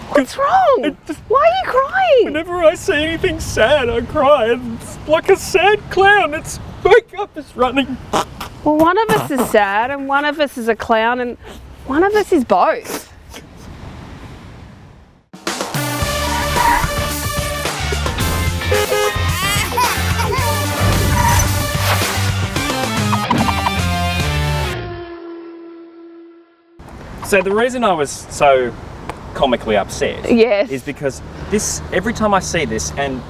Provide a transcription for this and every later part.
What's wrong? Why are you crying? Whenever I see anything sad, I cry. It's like a sad clown. It's makeup is running. Well, one of us is sad and one of us is a clown and one of us is both. So the reason I was so comically upset Yes. is because this, every time I see this, and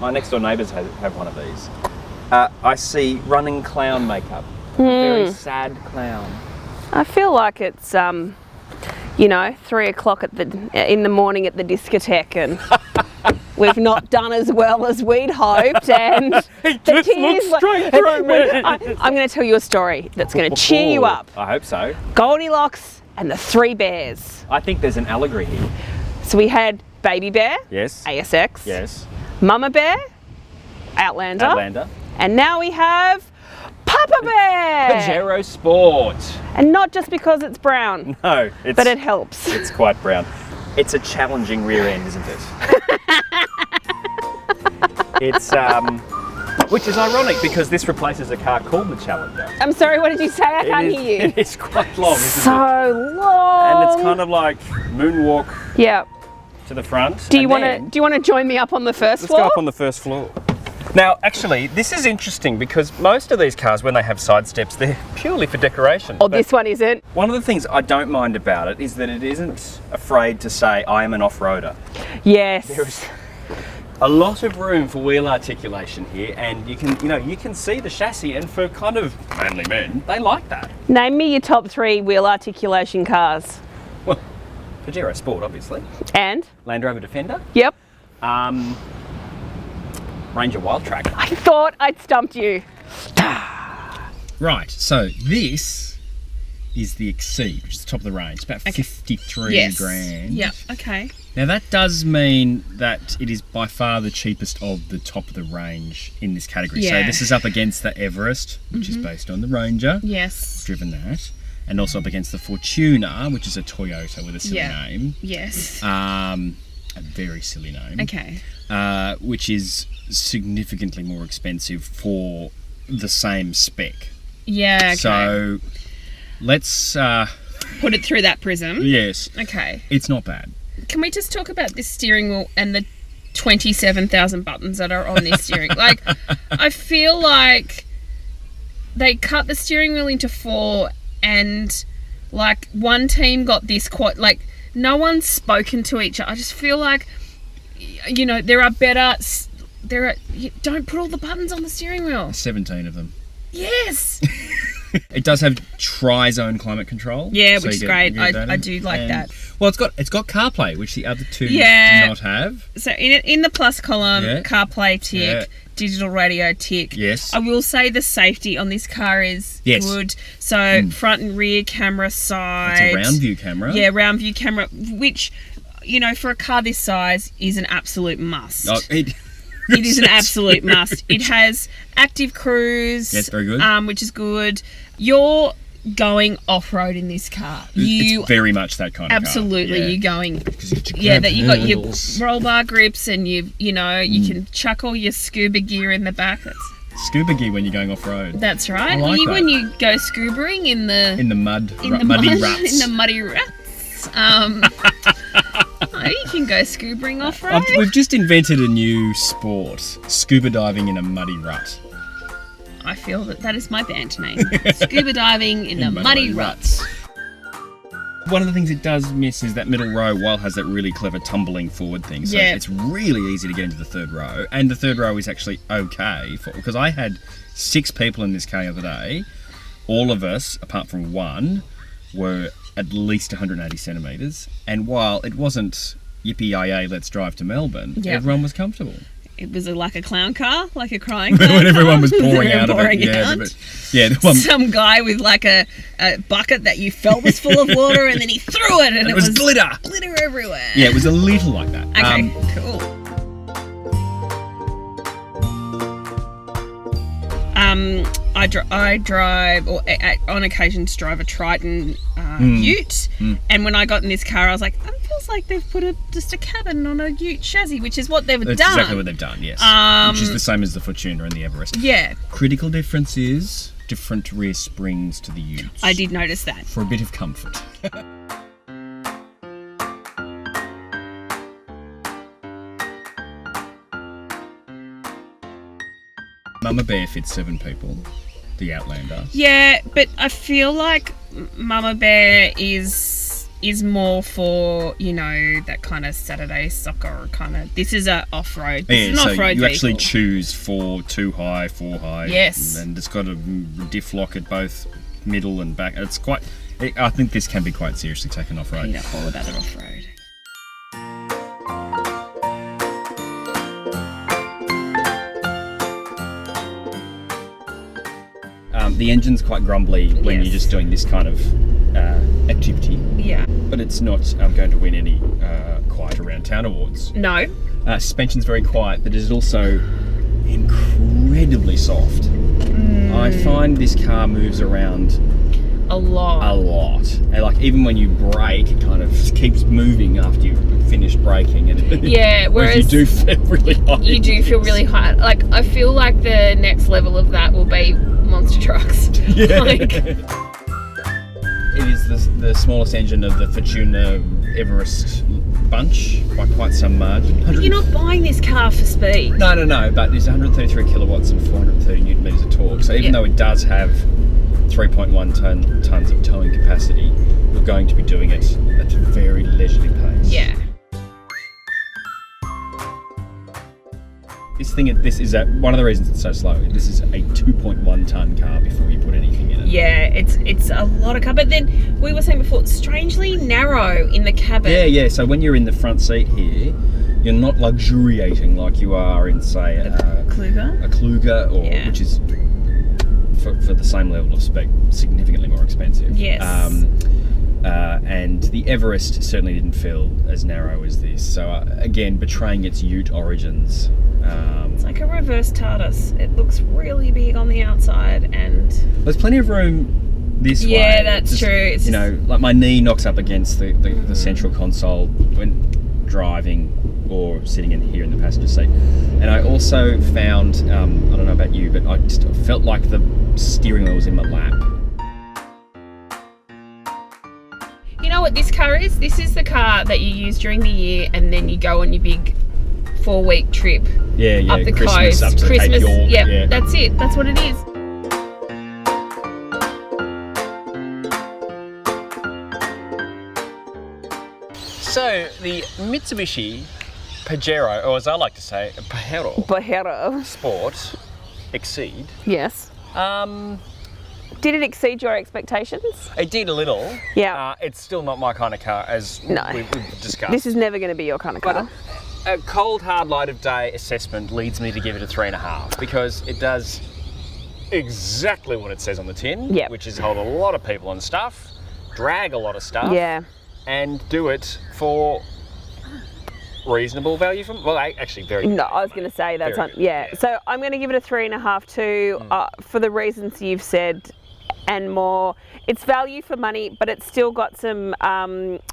my next door neighbours have one of these, I see running clown makeup. A very sad clown. I feel like it's 3 o'clock in the morning at the discotheque and we've not done as well as we'd hoped and He just looked straight through me. I'm going to tell you a story that's going to cheer you up. I hope so. Goldilocks and the 3 bears. I think there's an allegory here. So we had Baby Bear, Yes. ASX, Yes. Mama Bear, Outlander, Outlander. and now we have Papa Bear. Pajero Sport. And not just because it's brown, No, it's, but it helps. it's quite brown. It's a challenging rear end, isn't it? It's which is ironic because this replaces a car called the Challenger. I'm sorry, what did you say? I can't It is- hear you. It is quite long, isn't it? So long. And it's kind of like moonwalk Yeah. to the front. Do you and want to join me up on the 1st Let's floor? go up on the first floor. Now, actually, this is interesting because most of these cars, when they have side steps, they're purely for decoration. Oh, But this one isn't. one of the things I don't mind about it is that it isn't afraid to say, I am an off-roader. Yes. There's a lot of room for wheel articulation here, and you can see the chassis, and for kind of manly men, they like that. Name me your top 3 wheel articulation cars. Well, Pajero Sport, obviously. And? Land Rover Defender. Yep. Ranger Wildtrak. I thought I'd stumped you. Right, so this is the Exceed, which is the top of the range. It's about 53 grand. Yep. Okay. Now that does mean that it is by far the cheapest of the top of the range in this category. Yeah. So this is up against the Everest, which is based on the Ranger. Yes. Driven that. And also up against the Fortuner, which is a Toyota with a silly Yeah. name. Yes. A very silly name. Okay. Which is significantly more expensive for the same spec. Yeah. Okay. So let's put it through that prism. yes, Okay. it's not bad. Can we just talk about this steering wheel and the 27,000 buttons that are on this steering? Like, I feel like they cut the steering wheel into 4 and like one team got this quite like no one's spoken to each other. I just feel like there are don't put all the buttons on the steering wheel. 17 of them. Yes. It does have tri-zone climate control. Yeah, so which you is great. you get that I in. do like And- that. Well, it's got CarPlay, which the other two Yeah. do not have. So in the plus column, Yeah. CarPlay tick, Yeah. digital radio tick. Yes. I will say the safety on this car is Yes. good. So front and rear camera side. It's a round view camera. Yeah, round view camera, which for a car this size is an absolute must. Oh, It is an absolute must. It has active cruise. Yes, very good. Which is good. You're going off-road in this car. You it's very much that kind of absolutely. car. You're going. Yeah, That you got your handles. roll bar grips and you can chuck all your scuba gear in the back. Scuba gear when you're going off-road. That's right. I like that. When you go scubaing in the mud, muddy muddy ruts. in the muddy ruts. You can go scubaing off-road. We've just invented a new sport, scuba diving in a muddy rut. I feel that is my band name. Scuba diving in the muddy ruts. One of the things it does miss is that middle row, while has that really clever tumbling forward thing. So Yeah. it's really easy to get into the third row. And the third row is actually okay, because I had 6 people in this car the other day. All of us, apart from one, were at least 180 centimetres. And while it wasn't yippee-yay, let's drive to Melbourne, Yep. everyone was comfortable. It was like a clown car, like a crying clown When everyone car. was pouring out of it. Pouring Yeah, out. the one, Some guy with like a bucket that you felt was full of water and then he threw it and it was glitter. glitter everywhere. Yeah, it was a little like that. Okay, cool. I drive, or on occasions drive a Triton Ute, and when I got in this car, I was like, it feels like they've put just a cabin on a Ute chassis, which is what they've That's done. exactly what they've done, yes. Which is the same as the Fortuna and the Everest. Yeah, Critical difference is different rear springs to the Utes. I did notice that. For a bit of comfort. Mama Bear fits 7 people, the Outlander. Yeah, but I feel like Mama Bear is more for, you know, that kind of Saturday soccer kind of. This is a off-road. This is an so off-road you vehicle. actually choose for 2 high, 4 high. Yes. And it's got a diff lock at both middle and back. It's quite. I think this can be quite seriously taken off-road. You know, all about the off-road. The engine's quite grumbly when Yes. you're just doing this kind of activity, Yeah. but it's not going to win any Quiet Around Town awards. No. Suspension's very quiet, but it is also incredibly soft. I find this car moves around A lot. a lot, and like even when you brake, it kind of keeps moving after you've finished braking, and Yeah, whereas whereas you do feel really high. you do feel really high. Like, I feel like the next level of that will be monster trucks. Yeah. Like, It is the smallest engine of the Fortuna Everest bunch by quite some margin. you're not buying this car for speed. No, but it's 133 kilowatts and 430 newton meters of torque. So even Yeah. though it does have 3.1 tons of towing capacity, you're going to be doing it at a very leisurely pace. Yeah. This is one of the reasons it's so slow. This is a 2.1 ton car before you put anything in it. Yeah, it's a lot of car. But then we were saying before, it's strangely narrow in the cabin. Yeah. So when you're in the front seat here, you're not luxuriating like you are in, say, Kluger. a Kluger, or Yeah. which is for the same level of spec significantly more expensive. Yes. And the Everest certainly didn't feel as narrow as this. So again, betraying its Ute origins. It's like a reverse TARDIS. It looks really big on the outside, and There's plenty of room this way. yeah, that's Just, true. It's You know, like my knee knocks up against the central console when driving or sitting in here in the passenger seat. And I also found, I don't know about you, but I just felt like the steering wheel was in my lap. you know what this car is? This is the car that you use during the year, and then you go on your big 4-week trip Yeah, up the Christmas, coast. up to Christmas, Cape York. yeah, that's it. That's what it is. So the Mitsubishi Pajero, or as I like to say, Pajero Pajero. Sport Exceed. Yes. Did it exceed your expectations? It did a little. Yeah. It's still not my kind of car, as No. we've discussed. This is never going to be your kind of But car. a cold, hard light of day assessment leads me to give it a 3.5 because it does exactly what it says on the tin, Yep. which is hold a lot of people and stuff, drag a lot of stuff, Yeah. and do it for reasonable value from. Well, actually, very. No, I was going to say that's Very on. good, Yeah. yeah. So I'm going to give it a 3.5 too, for the reasons you've said and more. It's value for money, but it's still got some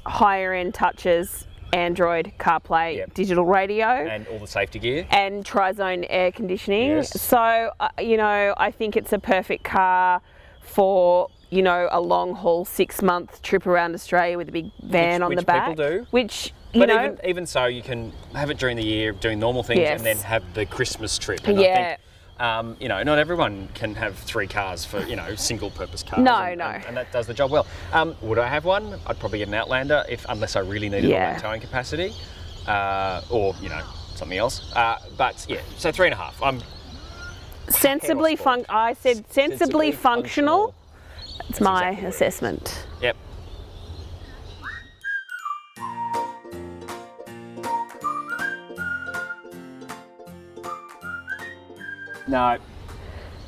higher end touches: Android, CarPlay, Yep. digital radio. And all the safety gear. And tri-zone air conditioning. Yes. So, you know, I think it's a perfect car for, you know, a long haul 6-month trip around Australia with a big van on Which the back. people do. Which, you But know, even so, you can have it during the year doing normal things Yes. and then have the Christmas trip. And Yeah. I think, you know, not everyone can have 3 cars for, you know, single-purpose cars. No, and, no. And that does the job well. Would I have one? I'd probably get an Outlander unless I really needed all Yeah. that towing capacity, or you know, something else. But yeah, so 3.5. I'm sensibly sport. I said sensibly functional. It's That's my exactly what it is. assessment. Yep. No,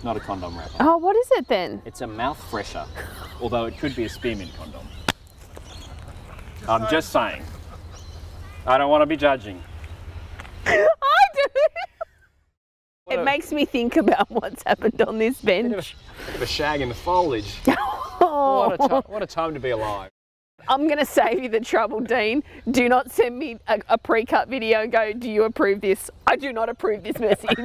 not a condom wrapper. Oh, what is it then? It's a mouth fresher, although it could be a spearmint condom. I'm just saying. I don't want to be judging. I do. it makes me think about what's happened on this bench. Bit of a shag in the foliage. Oh. What a time to be alive. I'm going to save you the trouble, Dean. Do not send me a pre-cut video and go, do you approve this? I do not approve this message.